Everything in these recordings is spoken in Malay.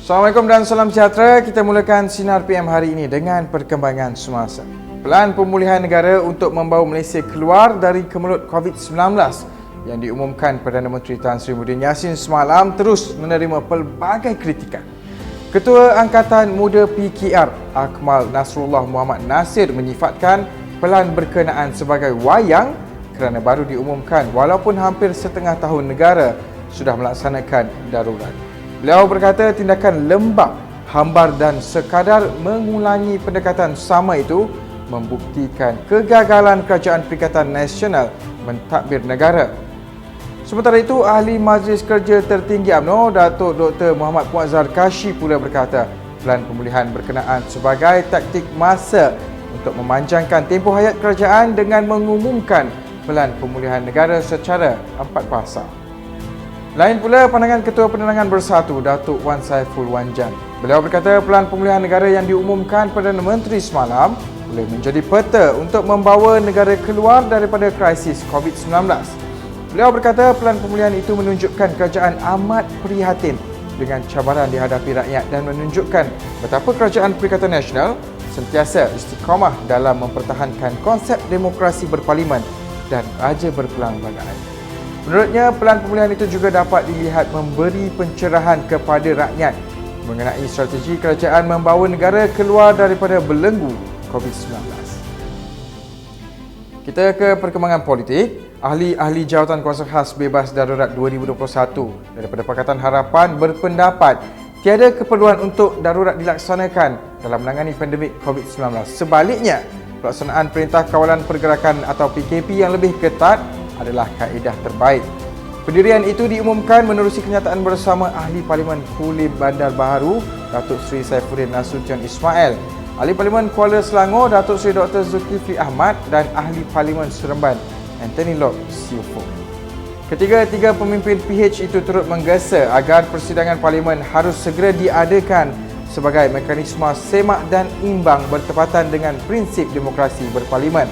Assalamualaikum dan salam sejahtera. Kita mulakan Sinar PM hari ini dengan perkembangan semasa. Pelan pemulihan negara untuk membawa Malaysia keluar dari kemelut COVID-19 yang diumumkan Perdana Menteri Tan Sri Muhyiddin Yassin semalam terus menerima pelbagai kritikan. Ketua Angkatan Muda PKR Akmal Nasrullah Muhammad Nasir menyifatkan pelan berkenaan sebagai wayang kerana baru diumumkan walaupun hampir setengah tahun negara sudah melaksanakan darurat. Beliau berkata tindakan lembab, hambar dan sekadar mengulangi pendekatan sama itu membuktikan kegagalan Kerajaan Perikatan Nasional mentadbir negara. Sementara itu, Ahli Majlis Kerja Tertinggi UMNO, Datuk Dr. Muhammad Muazzar Kashi pula berkata pelan pemulihan berkenaan sebagai taktik masa untuk memanjangkan tempoh hayat kerajaan dengan mengumumkan pelan pemulihan negara secara empat fasa. Lain pula pandangan Ketua Penerangan Bersatu, Datuk Wan Saiful Wanjan. Beliau berkata pelan pemulihan negara yang diumumkan Perdana Menteri semalam boleh menjadi peta untuk membawa negara keluar daripada krisis COVID-19. Beliau berkata pelan pemulihan itu menunjukkan kerajaan amat prihatin dengan cabaran dihadapi rakyat dan menunjukkan betapa Kerajaan Perikatan Nasional sentiasa istiqamah dalam mempertahankan konsep demokrasi berparlimen dan raja berpelanggan. Menurutnya, pelan pemulihan itu juga dapat dilihat memberi pencerahan kepada rakyat mengenai strategi kerajaan membawa negara keluar daripada belenggu COVID-19. Kita ke perkembangan politik. Ahli-ahli Jawatan Kuasa Khas Bebas Darurat 2021 daripada Pakatan Harapan berpendapat tiada keperluan untuk darurat dilaksanakan dalam menangani pandemik COVID-19. Sebaliknya, pelaksanaan Perintah Kawalan Pergerakan atau PKP yang lebih ketat adalah kaedah terbaik. Pendirian itu diumumkan menerusi kenyataan bersama Ahli Parlimen Kulim Bandar Baharu, Datuk Seri Saifuddin Nasution Ismail, Ahli Parlimen Kuala Selangor, Datuk Seri Dr. Zulkifli Ahmad dan Ahli Parlimen Seremban, Anthony Lok Siufo. Ketiga-tiga pemimpin PH itu turut menggesa agar persidangan Parlimen harus segera diadakan sebagai mekanisme semak dan imbang bertepatan dengan prinsip demokrasi berparlimen.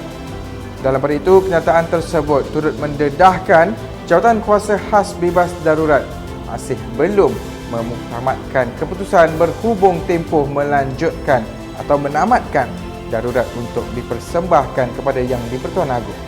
Dalam pada itu, kenyataan tersebut turut mendedahkan Jawatan Kuasa Khas Bebas Darurat masih belum memuktamadkan keputusan berhubung tempoh melanjutkan atau menamatkan darurat untuk dipersembahkan kepada Yang di-Pertuan Agong.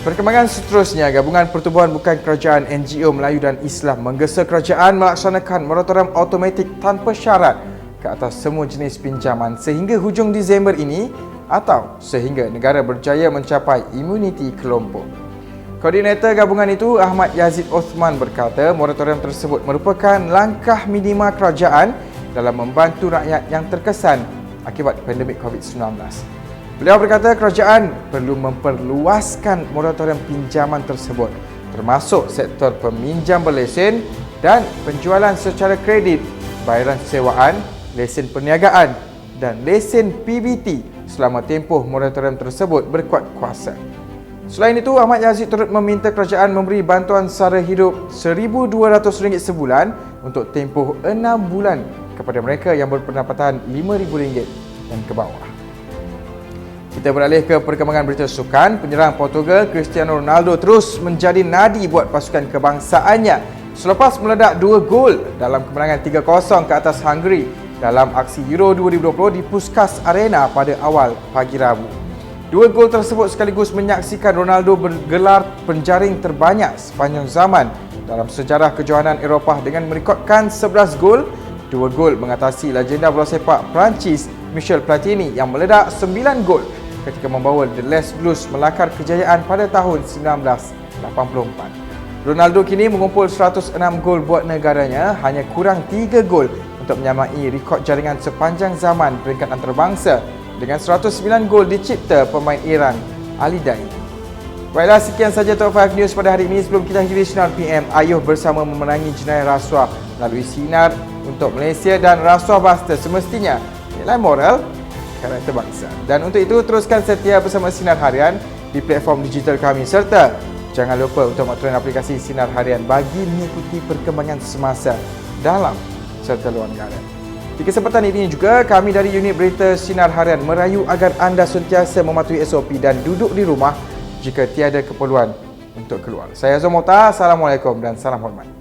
Perkembangan seterusnya, Gabungan Pertubuhan Bukan Kerajaan NGO Melayu dan Islam menggesa kerajaan melaksanakan moratorium automatik tanpa syarat ke atas semua jenis pinjaman sehingga hujung Disember ini atau sehingga negara berjaya mencapai imuniti kelompok. Koordinator gabungan itu, Ahmad Yazid Osman berkata moratorium tersebut merupakan langkah minima kerajaan dalam membantu rakyat yang terkesan akibat pandemik COVID-19. Beliau berkata kerajaan perlu memperluaskan moratorium pinjaman tersebut termasuk sektor peminjam berlesen dan penjualan secara kredit, bayaran sewaan, lesen perniagaan dan lesen PBT selama tempoh moratorium tersebut berkuat kuasa. Selain itu, Ahmad Yazid turut meminta kerajaan memberi bantuan sara hidup RM1,200 sebulan untuk tempoh 6 bulan kepada mereka yang berpendapatan RM5,000 dan ke bawah. Kita beralih ke perkembangan berita sukan. Penyerang Portugal Cristiano Ronaldo terus menjadi nadi buat pasukan kebangsaannya selepas meledak 2 gol dalam kemenangan 3-0 ke atas Hungary dalam aksi Euro 2020 di Puskas Arena pada awal pagi Rabu. 2 gol tersebut sekaligus menyaksikan Ronaldo bergelar penjaring terbanyak sepanjang zaman dalam sejarah kejohanan Eropah dengan merekodkan 11 gol. 2 gol mengatasi legenda bola sepak Perancis Michel Platini yang meledak 9 gol ketika membawa The Les Blues melakar kejayaan pada tahun 1984. Ronaldo kini mengumpul 106 gol buat negaranya, hanya kurang 3 gol untuk menyamai rekod jaringan sepanjang zaman peringkat antarabangsa dengan 109 gol dicipta pemain Iran Ali Daei. Baiklah, sekian saja Top 5 News pada hari ini. Sebelum kita akhiri Sinar PM, ayuh bersama memenangi jenayah rasuah melalui Sinar untuk Malaysia dan Rasuah Buster semestinya nilai moral karakter bangsa. Dan untuk itu, teruskan setia bersama Sinar Harian di platform digital kami serta jangan lupa untuk mengaktifkan aplikasi Sinar Harian bagi mengikuti perkembangan semasa dalam serta luar negara. Di kesempatan ini juga, kami dari unit berita Sinar Harian merayu agar anda sentiasa mematuhi SOP dan duduk di rumah jika tiada keperluan untuk keluar. Saya Azam Mota, Assalamualaikum dan salam hormat.